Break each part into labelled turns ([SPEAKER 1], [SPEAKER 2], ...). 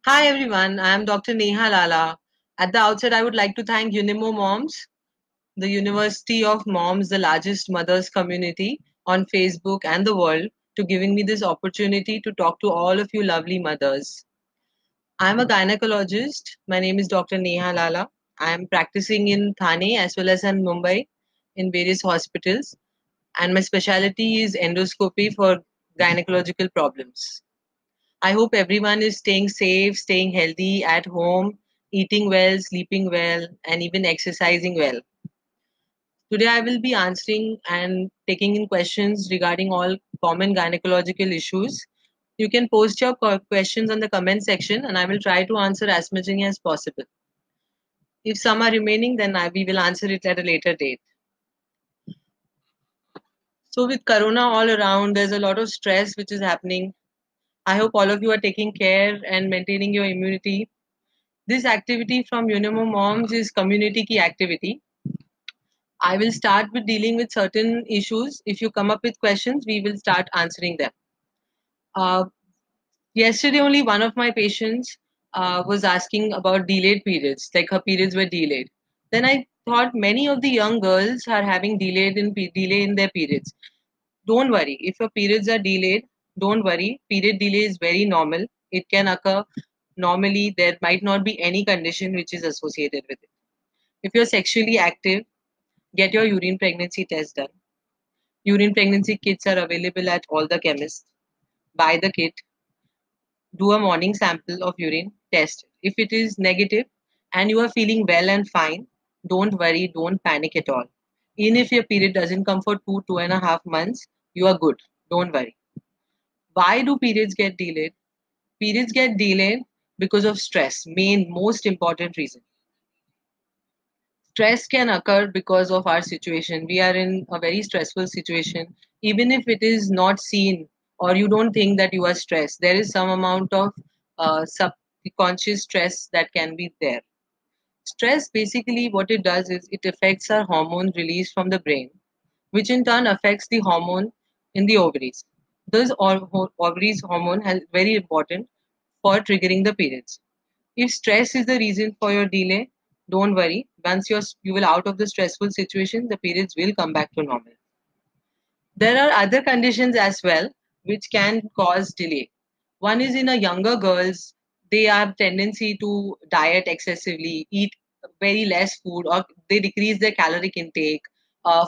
[SPEAKER 1] Hi everyone, I am Dr. Neha Lala. At the outset, I would like to thank Unimo Moms, the University of Moms, the largest mothers community on Facebook and the world, to giving me this opportunity to talk to all of you lovely mothers. I am a gynecologist. My name is Dr. Neha Lala. I am practicing in Thane as well as in Mumbai in various hospitals, and my specialty is endoscopy for gynecological problems. I hope everyone is staying safe, staying healthy at home, eating well, sleeping well, and even exercising well. Today, I will be answering and taking in questions regarding all common gynecological issues. You can post your questions on the comment section, and I will try to answer as much as possible. If some are remaining, then we will answer it at a later date. So, with Corona all around, there's a lot of stress which is happening. I hope all of you are taking care and maintaining your immunity. This activity from Unimo Moms is community key activity. I will start with dealing with certain issues. If you come up with questions, we will start answering them. Uh, Yesterday, only one of my patients was asking about delayed periods, like her periods were delayed. Then I thought many of the young girls are having delay in their periods. Don't worry, if your periods are delayed, don't worry. Period delay is very normal. It can occur normally. There might not be any condition which is associated with it. If you're sexually active, get your urine pregnancy test done. Urine pregnancy kits are available at all the chemists. Buy the kit, do a morning sample of urine, test it. If it is negative and you are feeling well and fine, don't worry, don't panic at all. Even if your period doesn't come for 2.5 months, you are good. Don't worry. Why do periods get delayed? Periods get delayed because of stress, main most important reason. Stress can occur because of our situation. We are in a very stressful situation. Even if it is not seen or you don't think that you are stressed, there is some amount of subconscious stress that can be there. Stress basically what it does is it affects our hormone release from the brain, which in turn affects the hormone in the ovaries. This ovaries hormone is very important for triggering the periods. If stress is the reason for your delay, don't worry. Once you will out of the stressful situation, the periods will come back to normal. There are other conditions as well which can cause delay. One is in a younger girls, they have tendency to diet excessively, eat very less food, or they decrease their caloric intake,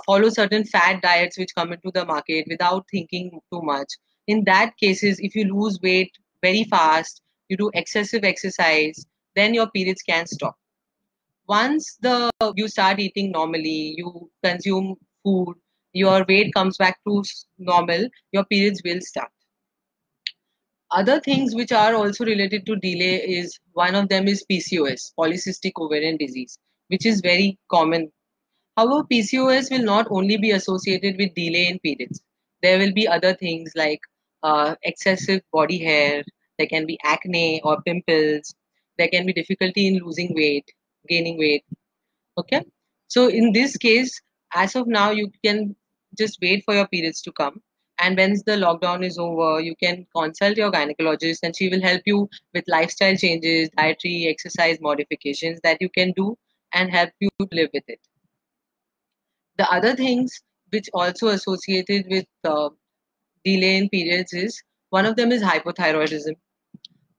[SPEAKER 1] follow certain fad diets which come into the market without thinking too much. In that cases, if you lose weight very fast, you do excessive exercise, then your periods can stop. Once the you start eating normally, you consume food, your weight comes back to normal, your periods will start. Other things which are also related to delay is one of them is PCOS, polycystic ovarian disease, which is very common. However, PCOS will not only be associated with delay in periods. There will be other things like excessive body hair, there can be acne or pimples, there can be difficulty in losing weight, gaining weight. Okay. So in this case, as of now, you can just wait for your periods to come. And once the lockdown is over, you can consult your gynecologist and she will help you with lifestyle changes, dietary, exercise modifications that you can do and help you to live with it. The other things which also associated with delay in periods is one of them is hypothyroidism.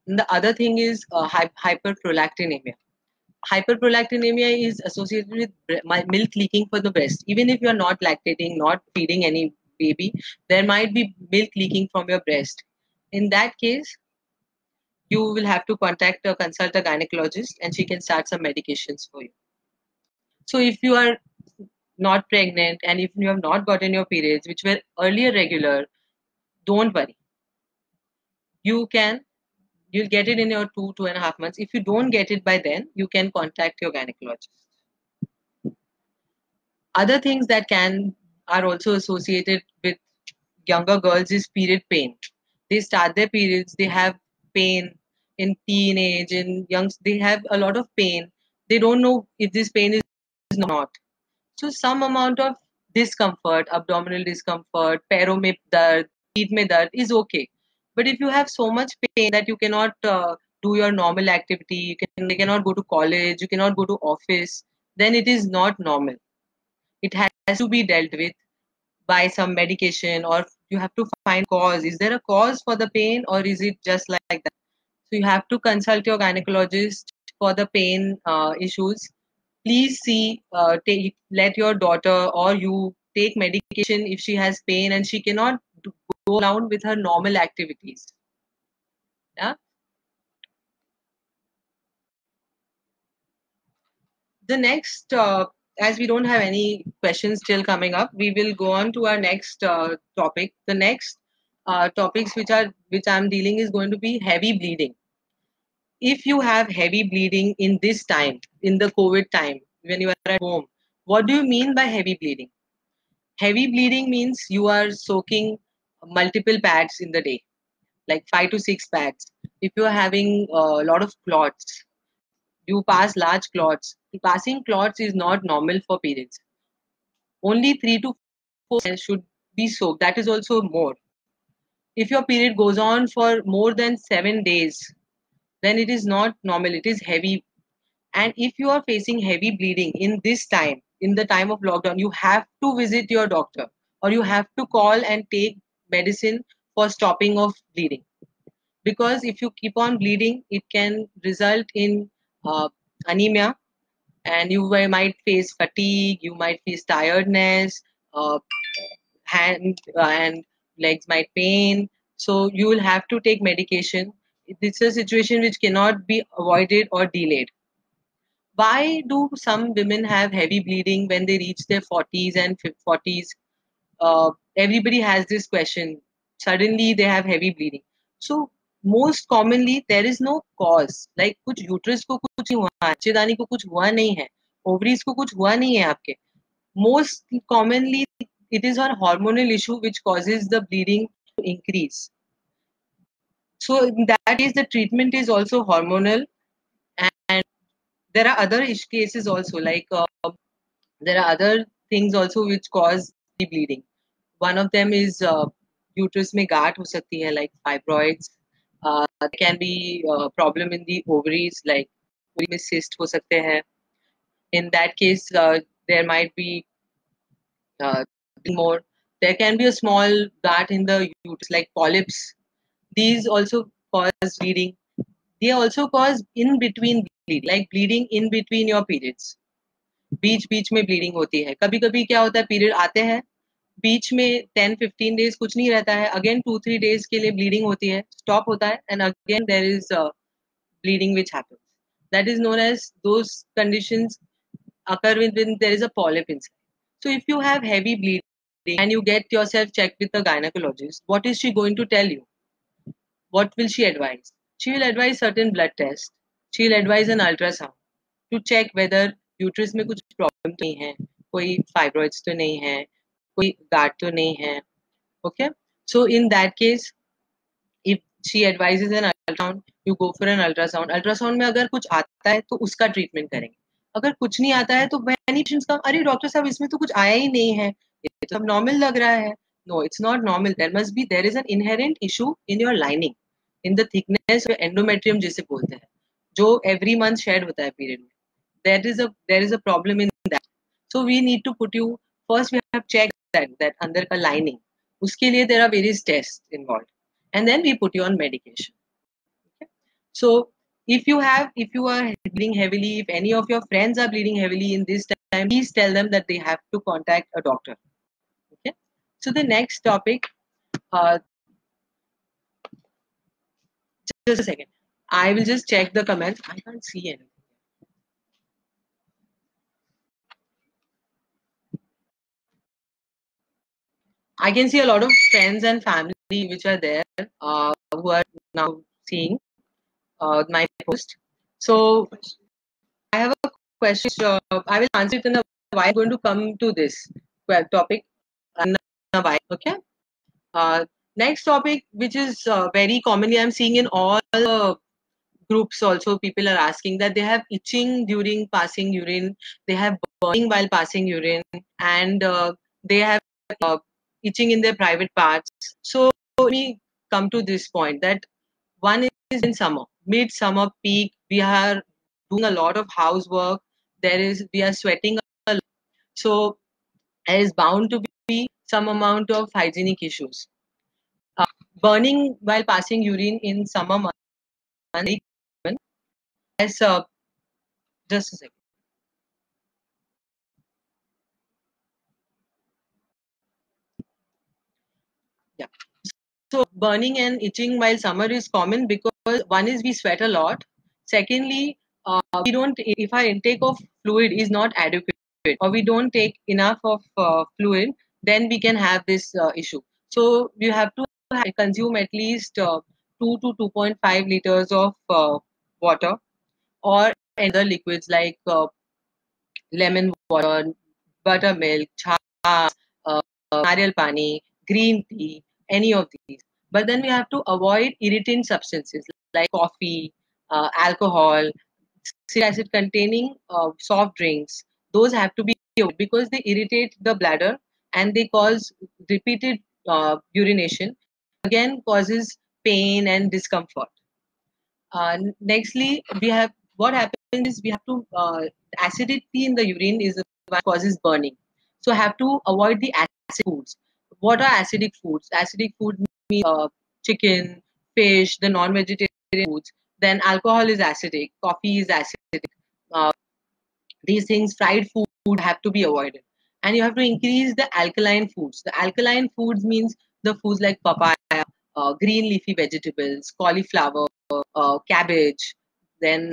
[SPEAKER 1] And the other thing is hyperprolactinemia. Hyperprolactinemia is associated with milk leaking for the breast. Even if you are not lactating, not feeding any baby, there might be milk leaking from your breast. In that case, you will have to consult a gynecologist and she can start some medications for you. So if you are not pregnant and if you have not gotten your periods, which were earlier regular, don't worry. You'll get it in your 2.5 months. If you don't get it by then, you can contact your gynecologist. Other things that can are also associated with younger girls is period pain. They start their periods, they have pain in teenage, in young, they have a lot of pain. They don't know if this pain is or not. So some amount of discomfort, abdominal discomfort, पैरों में दर्द, feet में दर्द is okay. But if you have so much pain that you cannot do your normal activity, they cannot go to college, you cannot go to office, then it is not normal. It has to be dealt with by some medication, or you have to find cause. Is there a cause for the pain, or is it just like that? So you have to consult your gynecologist for the pain issues. Please see, let your daughter or you take medication if she has pain and she cannot go around with her normal activities. Yeah. The next, as we don't have any questions still coming up, we will go on to our next topic. The next topics which I'm dealing is going to be heavy bleeding. If you have heavy bleeding in this time, in the COVID time, when you are at home, what do you mean by heavy bleeding? Heavy bleeding means you are soaking multiple pads in the day, like 5 to 6 pads. If you are having a lot of clots, you pass large clots. Passing clots is not normal for periods. Only 3 to 4 should be soaked. That is also more. If your period goes on for more than 7 days, then it is not normal. It is heavy. And if you are facing heavy bleeding in this time, in the time of lockdown, you have to visit your doctor, or you have to call and take medicine for stopping of bleeding. Because if you keep on bleeding, it can result in anemia, and you might face fatigue, you might face tiredness, uh, hand and legs might pain. So you will have to take medication. It's a situation which cannot be avoided or delayed. Why do some women have heavy bleeding when they reach their 40s and 40s? Everybody has this question. Suddenly they have heavy bleeding. So most commonly there is no cause. Like कुछ uterus को कुछ नहीं हुआ है, बच्चेदानी को कुछ हुआ नहीं है, ovaries को कुछ हुआ नहीं है आपके. Most commonly it is a hormonal issue which causes the bleeding to increase. So in that case the treatment is also hormonal, and there are other cases also, like there are other things also which cause the bleeding. One of them is uterus में गांठ हो सकती है, like fibroids. There can be problem in the ovaries, like ovary में cyst हो सकते हैं. In that case, there might be more. There can be a small gash in the uterus, like polyps. These also cause bleeding. They also cause in between bleeding, like bleeding in between your periods. बीच बीच में bleeding होती है. कभी कभी क्या होता है, period आते हैं, बीच में 10-15 डेज कुछ नहीं रहता है, अगेन 2-3 डेज के लिए ब्लीडिंग होती है, स्टॉप होता है, and again there is bleeding which happens. That is known as, those conditions occur when there is a polyp inside. So if you have heavy bleeding and you get yourself checked with a gynecologist, what is she going to tell you? What will she advise? She will advise certain blood tests. She will advise an ultrasound to check whether uterus में कुछ problem तो नहीं है, कोई fibroids तो नहीं है, कोई गार्ड तो नहीं है. Okay, so in that case if she advises an ultrasound, you go for an ultrasound. Ultrasound में अगर कुछ आता है तो उसका ट्रीटमेंट करेंगे. अगर कुछ नहीं आता है तो many patients का, अरे डॉक्टर साहब इसमें तो कुछ आया ही नहीं है, ये तो सब नॉर्मल लग रहा है. No, it's not normal. There is an inherent issue in your lining, in the thickness of endometrium जिसे बोलते हैं, जो every month shed होता है period में. There is a problem in that. So we need to put you, first we have checked that अंदर का lining. उसके लिए there are various tests involved, and then we put you on medication. Okay? So if you are bleeding heavily, if any of your friends are bleeding heavily in this time, please tell them that they have to contact a doctor. Okay. So the next topic, uh, just a second. I will just check the comments. I can't see anything. I can see a lot of friends and family which are there, who are now seeing my post. So I have a question. I will answer it in a while. I'm going to come to this topic in a while. Okay. Next topic, which is very commonly I'm seeing in all groups also, people are asking that they have itching during passing urine, they have burning while passing urine, and they have uh, itching in their private parts. So let me come to this point, that One is in summer, mid-summer peak. We are doing a lot of housework. We are sweating a lot. So there is bound to be some amount of hygienic issues. Uh, Burning while passing urine in summer months, as just a second. Yeah. So burning and itching while summer is common because one is we sweat a lot. Secondly, we don't. If our intake of fluid is not adequate, or we don't take enough of fluid, then we can have this issue. So you have to consume at least 2 to 2.5 liters of water or other liquids like lemon water, buttermilk, cha, nariyal pani, green tea, any of these. But then we have to avoid irritant substances like coffee, alcohol, citric acid containing soft drinks. Those have to be avoided because they irritate the bladder and they cause repeated urination. Again, causes pain and discomfort. Nextly, we have what happens is we have to acidity in the urine is what causes burning. So have to avoid the acid foods. What are acidic foods? Acidic food means chicken, fish, the non-vegetarian foods. Then alcohol is acidic, coffee is acidic. Uh, these things, fried food, have to be avoided. And you have to increase the alkaline foods. The alkaline foods means the foods like papaya, green leafy vegetables, cauliflower, cabbage, then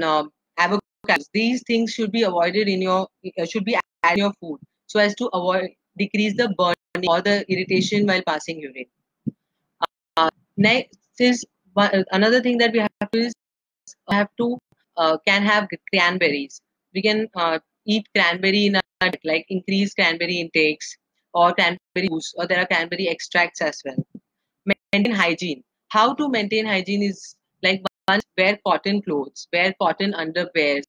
[SPEAKER 1] avocados. These things should be avoided in your should be added in your food so as to avoid decrease the burning or the irritation while passing urine. Next is another thing that we have to is have to can have cranberries. We can eat cranberry in a like increase cranberry intakes or cranberry juice or there are cranberry extracts as well. Maintain hygiene. How to maintain hygiene is like one, wear cotton clothes, wear cotton underwears.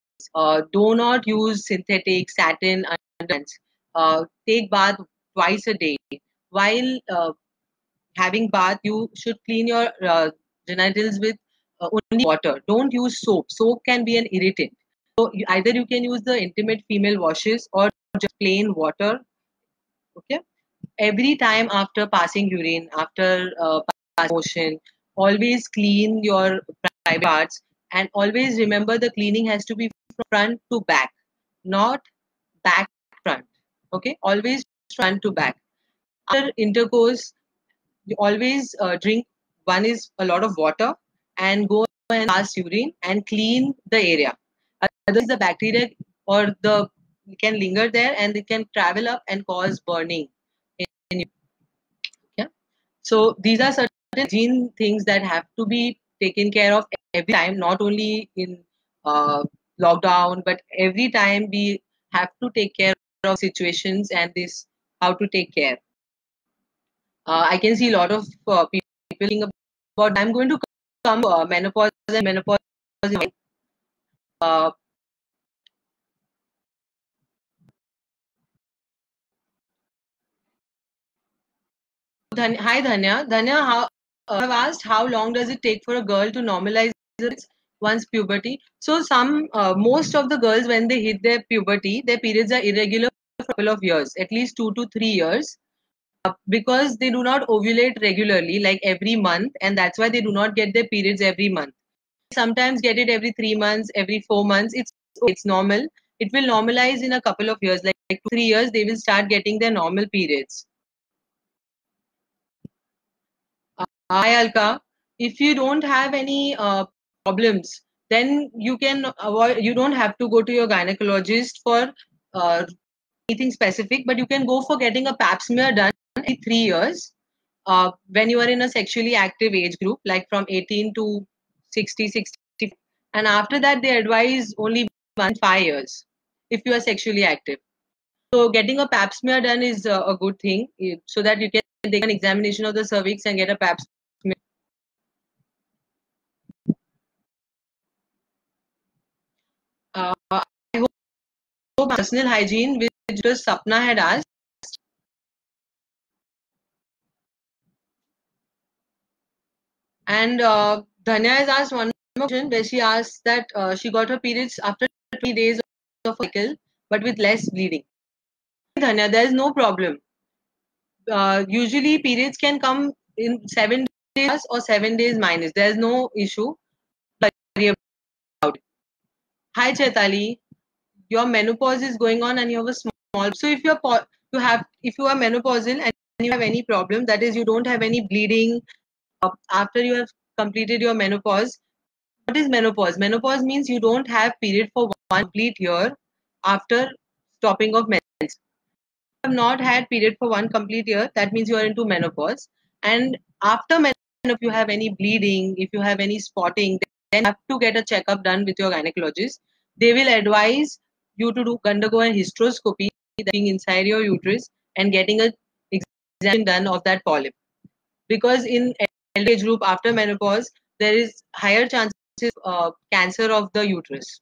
[SPEAKER 1] Do not use synthetic satin underwears. Take bath twice a day. While having bath, you should clean your genitals with only water. Don't use soap. Soap can be an irritant. So either you can use the intimate female washes or just plain water. Okay. Every time after passing urine, after motion, always clean your private parts and always remember the cleaning has to be from front to back, not back front. Okay. Always front to back. After intercourse, you always drink one is a lot of water and go and pass urine and clean the area. Otherwise, the bacteria or the it can linger there and it can travel up and cause burning in you. Yeah. So these are certain gene things that have to be taken care of every time, not only in uh, lockdown, but every time we have to take care of situations and this how to take care. I can see a lot of people thinking about I'm going to come menopause and menopause. Uh, Hi Dhanya. Dhanya, how I've asked how long does it take for a girl to normalize one's puberty? So most of the girls when they hit their puberty, their periods are irregular for a couple of years, at least 2 to 3 years, because they do not ovulate regularly, like every month, and that's why they do not get their periods every month. Sometimes get it every 3 months, every 4 months. It's normal. It will normalize in a couple of years, like 2 3 years. They will start getting their normal periods. Hi Alka. If you don't have any problems, then you can avoid. You don't have to go to your gynecologist for anything specific, but you can go for getting a Pap smear done every 3 years when you are in a sexually active age group, like from 18 to 60, 60, and after that they advise only 5 years if you are sexually active. So getting a Pap smear done is a good thing so that you can take an examination of the cervix and get a Pap smear. I hope personal hygiene, which just Sapna had asked, and Dhanya has asked one more question where she asks that she got her periods after 20 days of a cycle, but with less bleeding. Dhanya, there is no problem. Usually periods can come in 7 days or 7 days minus. There is no issue. Worry about it. Hi Chaitali, your menopause is going on and you have a small. So if if you are menopausal and you have any problem, that is you don't have any bleeding after you have completed your menopause. What is menopause? Menopause means you don't have period for one complete year after stopping of mens. Have not had period for one complete year, that means you are into menopause. And after menopause, if you have any bleeding, if you have any spotting, then you have to get a checkup done with your gynecologist. They will advise you to undergo a hysteroscopy being inside your uterus and getting a exam done of that polyp. Because in elder age group after menopause, there is higher chances of cancer of the uterus.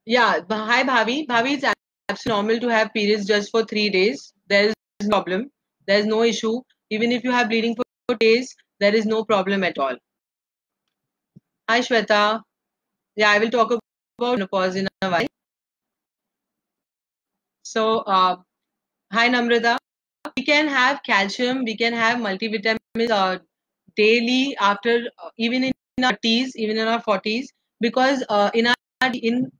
[SPEAKER 1] Yeah, hi Bhavi. Bhavi, it's absolutely normal to have periods just for 3 days. There is no problem. There is no issue. Even if you have bleeding for days, there is no problem at all. Hi Shweta. Yeah, I will talk about menopause in a while. So, hi Namrata. We can have calcium. We can have multivitamins daily after even in our 30s, even in our 40s, because in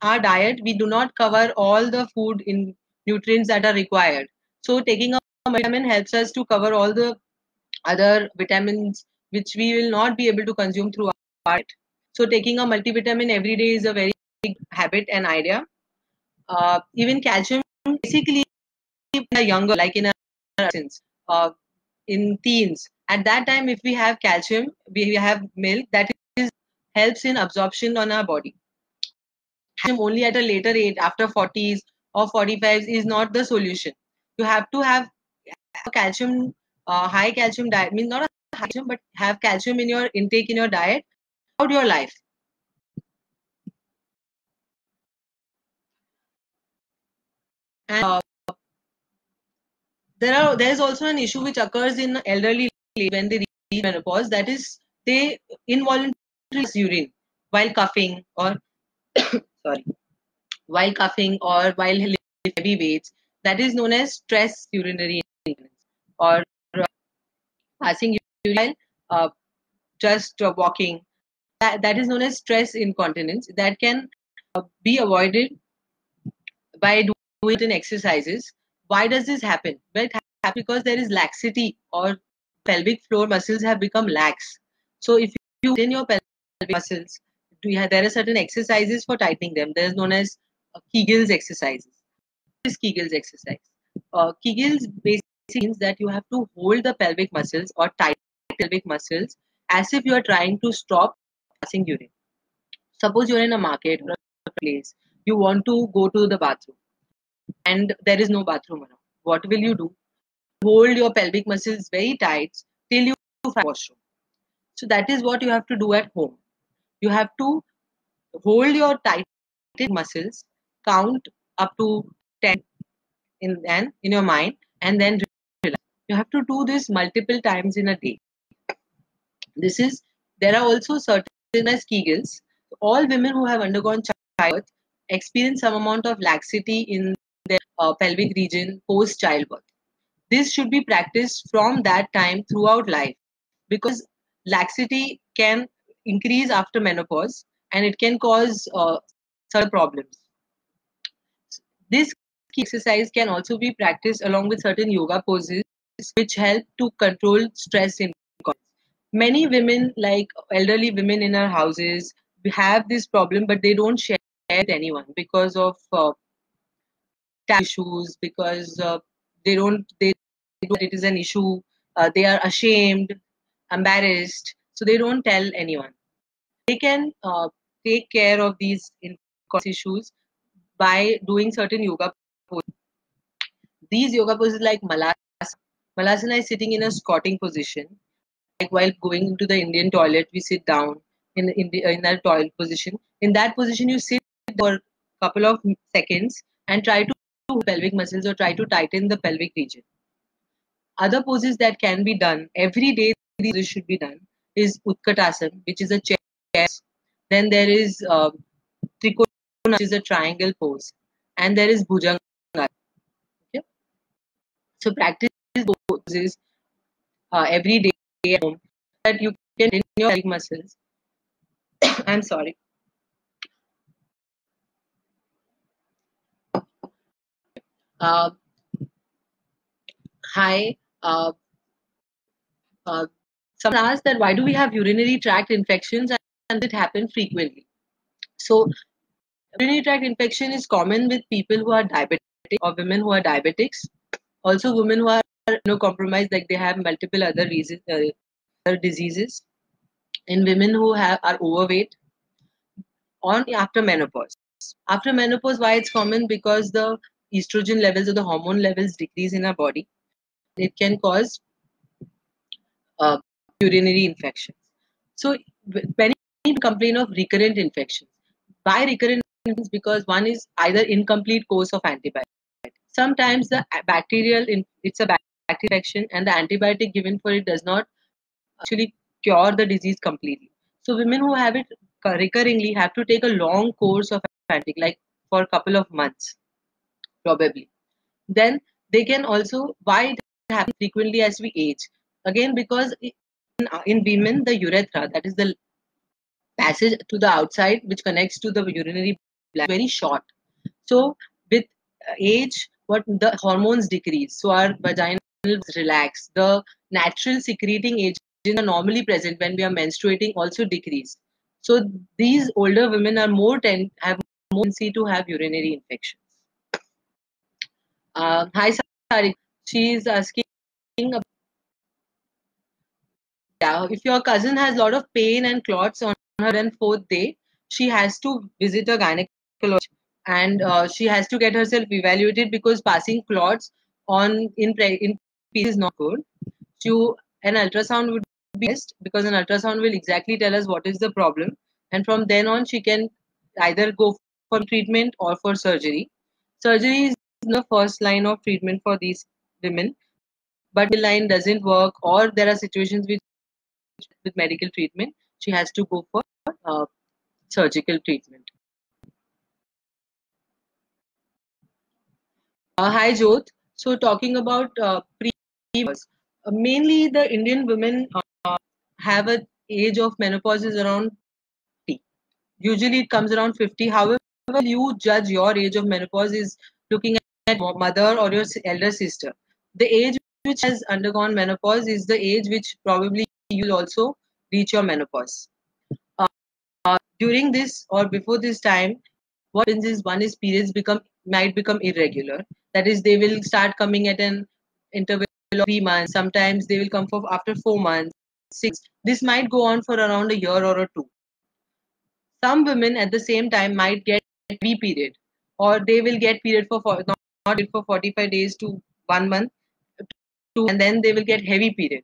[SPEAKER 1] our diet we do not cover all the food in nutrients that are required. So taking a vitamin helps us to cover all the other vitamins which we will not be able to consume through our diet. So taking a multivitamin every day is a very big habit and idea. Even calcium, basically, in a younger, like in our adolescence, in teens, at that time, if we have calcium, we have milk that is helps in absorption on our body. Calcium only at a later age, after 40s or 45s, is not the solution. You have to have a calcium, high calcium diet, means not a high calcium, but have calcium in your intake in your diet throughout your life. And there is also an issue which occurs in elderly when they reach menopause, that is they involuntarily urine while coughing or sorry, while coughing or while lifting heavy weights. That is known as stress urinary incontinence, or passing urine while just walking. That is known as stress incontinence. That can be avoided by doing certain exercises. Why does this happen? Well, it happens because there is laxity, or pelvic floor muscles have become lax. So if you tighten your pelvic muscles, there are certain exercises for tightening them. There is known as Kegel's exercises. What is Kegel's exercise? Kegel's basically means that you have to hold the pelvic muscles or tighten pelvic muscles as if you are trying to stop passing urine. Suppose you're in a market or a place, you want to go to the bathroom and there is no bathroom around. What will you do? Hold your pelvic muscles very tight till you find washroom. So that is what you have to do at home. You have to hold your tight muscles, count up to 10 in your mind, and then relax. You have to do this multiple times in a day. This is There are also certain as Kegels. All women who have undergone childbirth experience some amount of laxity in their pelvic region post childbirth. This should be practiced from that time throughout life, because laxity can increase after menopause and it can cause certain problems. This exercise can also be practiced along with certain yoga poses which help to control stress in many women, like elderly women in our houses, have this problem, but they don't share it with anyone because of issues, because they know it is an issue. They are ashamed, embarrassed, so they don't tell anyone. They can take care of these issues by doing certain yoga poses. These yoga poses like malasana. Malasana is sitting in a squatting position. Like while going into the Indian toilet, we sit down in that toilet position. In that position, you sit for a couple of seconds and try to pelvic muscles or try to tighten the pelvic region. Other poses that can be done every day, these poses should be done, is Utkatasana, which is a chair. Then there is Trikona, which is a triangle pose. And there is Bhujanga. Okay? So practice these poses every day at home, that you can in your leg muscles. I'm sorry. Uh, Hi. Uh, Someone asked that why do we have urinary tract infections, and it happens frequently. So urinary tract infection is common with people who are diabetic or women who are diabetics. Also, women who are compromised, like they have multiple other reasons, other diseases. In women who are overweight, on after menopause. After menopause, why it's common? Because the estrogen levels or the hormone levels decrease in our body. It can cause uh, urinary infections. So many people complain of recurrent infections. Why recurrent infections? Because one is either incomplete course of antibiotics. Sometimes the it's a bacterial infection, and the antibiotic given for it does not actually cure the disease completely. So women who have it recurringly have to take a long course of antibiotic, like for a couple of months, probably. Then they can also, why it happens frequently as we age. Again, because in women, the urethra, that is the passage to the outside which connects to the urinary bladder, very short. So with age, what the hormones decrease. So our vaginal relax. The natural secreting agents are normally present when we are menstruating also decrease. So these older women are have more tendency to have urinary infections. Hi, Sari. She is asking, if your cousin has a lot of pain and clots on her and fourth day, she has to visit a gynecologist, and she has to get herself evaluated, because passing clots in periods is not good. So an ultrasound would be best, because an ultrasound will exactly tell us what is the problem, and from then on she can either go for treatment or for surgery. Surgery is the first line of treatment for these women, but the line doesn't work, or there are situations with medical treatment, she has to go for uh, surgical treatment. Hi, Jyoth. So, talking about mainly the Indian women have an age of menopause is around 50. Usually, it comes around 50. However, you judge your age of menopause is looking at your mother or your elder sister. The age which has undergone menopause is the age which probably you will also reach your menopause. During this or before this time, what happens is, one is periods might become irregular. That is, they will start coming at an interval of 3 months. Sometimes they will come for after 4 months, 6. This might go on for around a year or a two. Some women at the same time might get heavy period, or they will get period not for 45 days to 1 month, and then they will get heavy period.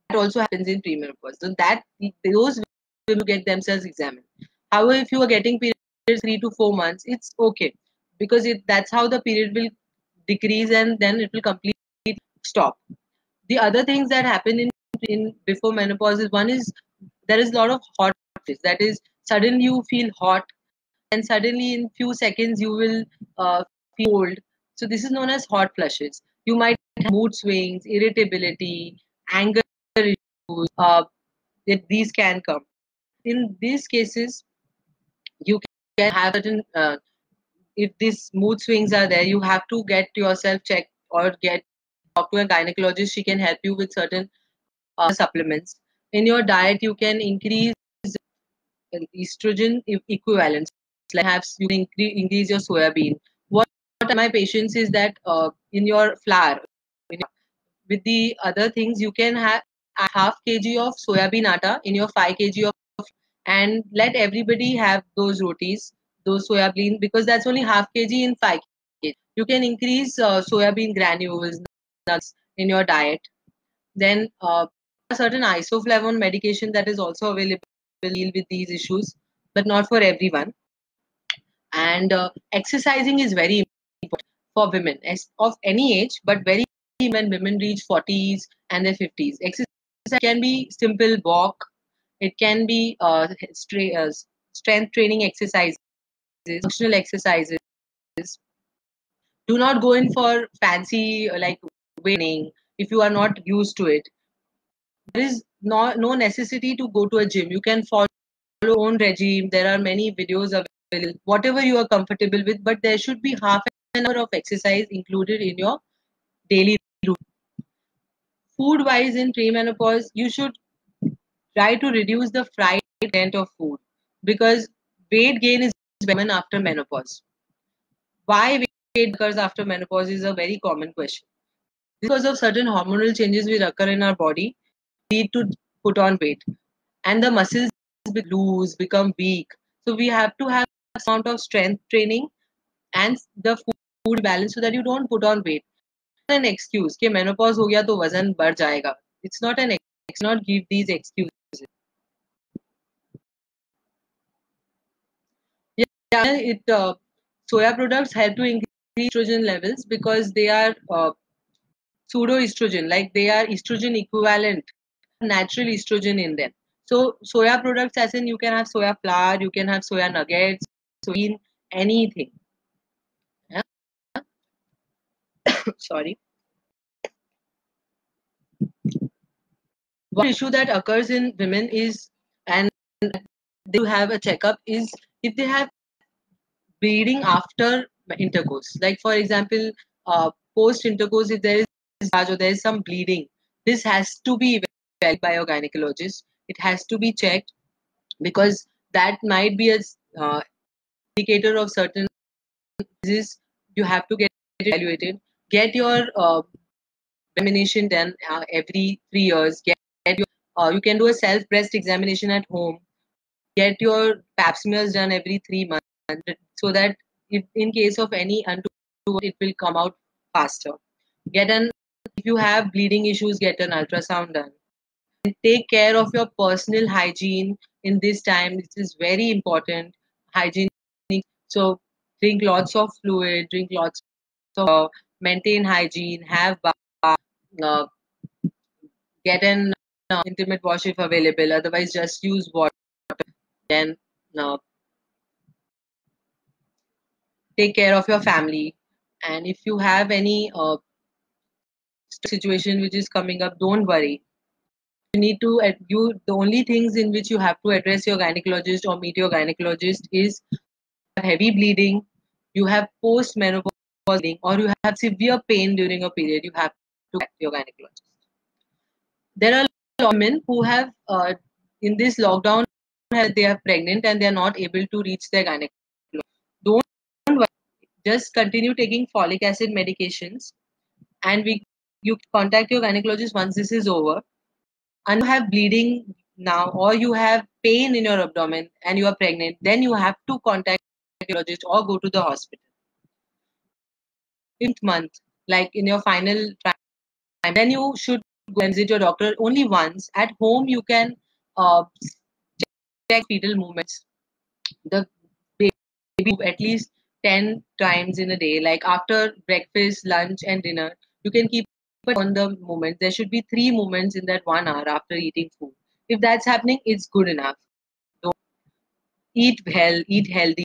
[SPEAKER 1] That also happens in premenopause. So that those will get themselves examined. However, if you are getting periods 3 to 4 months, it's okay, because that's how the period will decrease, and then it will completely stop. The other things that happen in before menopause is, one is there is a lot of hot flashes. That is, suddenly you feel hot, and suddenly in few seconds you will feel cold. So this is known as hot flushes. You might have mood swings, irritability, anger issues. These can come. In these cases, you can have certain. If these mood swings are there, you have to get yourself checked or get talk to a gynecologist. She can help you with certain supplements. In your diet, you can increase estrogen equivalents. Like you can increase your soya bean. What my patients is that in your flour, with the other things, you can have a half kg of soya bean atta in your 5 kg of, and let everybody have those rotis, those soya bean, because that's only half kg in 5 kg. You can increase soya bean granules, nuts in your diet. Then a certain isoflavone medication that is also available to deal with these issues, but not for everyone. And exercising is very important for women of any age, but very when women reach 40s and their 50s. Exercise can be simple walk, it can be strength training exercises, functional exercises. Do not go in for fancy like training if you are not used to it. There is no necessity to go to a gym. You can follow your own regime. There are many videos available, whatever you are comfortable with, but there should be half an hour of exercise included in your daily routine. Food wise, in premenopause, you should try to reduce the fried content of food because weight gain is common after menopause. Why weight occurs after menopause is a very common question. Because of certain hormonal changes which occur in our body, we need to put on weight, and the muscles lose, become weak. So we have to have some amount of strength training and the food balance so that you don't put on weight. An excuse कि menopause हो गया तो वजन बढ़ जाएगा. It's not an excuse. Not give these excuses. Yeah, soya products help to increase estrogen levels because they are pseudo estrogen, like they are estrogen equivalent, natural estrogen in them. So soya products, as in you can have soya flour, you can have soya nuggets, soya anything. Yeah? Sorry. One issue that occurs in women is, and they have a checkup, is if they have bleeding after intercourse. Like for example, post intercourse, if there is discharge or there is some bleeding, this has to be evaluated by your gynecologist. It has to be checked because that might be a indicator of certain diseases. You have to get it evaluated. Get your examination done every 3 years. Get your, you can do a self breast examination at home. Get your pap smears done every 3 months so that if in case of any untoward, it will come out faster. Get an If you have bleeding issues, get an ultrasound done. And take care of your personal hygiene in this time. This is very important. Hygiene. So drink lots of fluid. Drink lots of maintain hygiene. Have bath. Uh, get an intimate wash if available. Otherwise, just use water. Then uh, take care of your family, and if you have any situation which is coming up, don't worry. You need to you the only things in which you have to address your gynecologist or meet your gynecologist is heavy bleeding, you have post menopause bleeding, or you have severe pain during a period. You have to get your gynecologist. There are women who have in this lockdown they are pregnant and they are not able to reach their gynecologist. Don't worry. Just continue taking folic acid medications, and you contact your gynecologist once this is over. And you have bleeding now, or you have pain in your abdomen and you are pregnant, then you have to contact your gynecologist or go to the hospital. In month, like in your final time, then you should go and visit your doctor only once. At home, you can check fetal movements. The baby move at least 10 times in a day, like after breakfast, lunch, and dinner. You can keep on the movement. There should be 3 movements in that 1 hour after eating food. If that's happening, it's good enough. Don't eat healthy.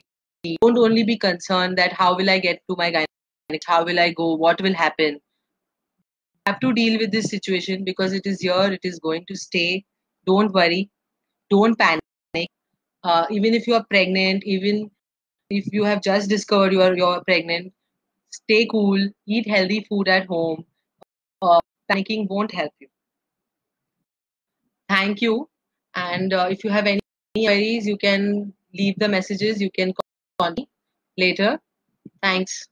[SPEAKER 1] Don't only be concerned that how will I get to my gynecologist, how will I go, what will happen. You have to deal with this situation because it is here, it is going to stay. Don't worry, don't panic. Even if you are pregnant, even if you have just discovered you're pregnant, stay cool, eat healthy food at home. Panicking won't help you. Thank you. And if you have any queries, you can leave the messages. You can call me later. Thanks.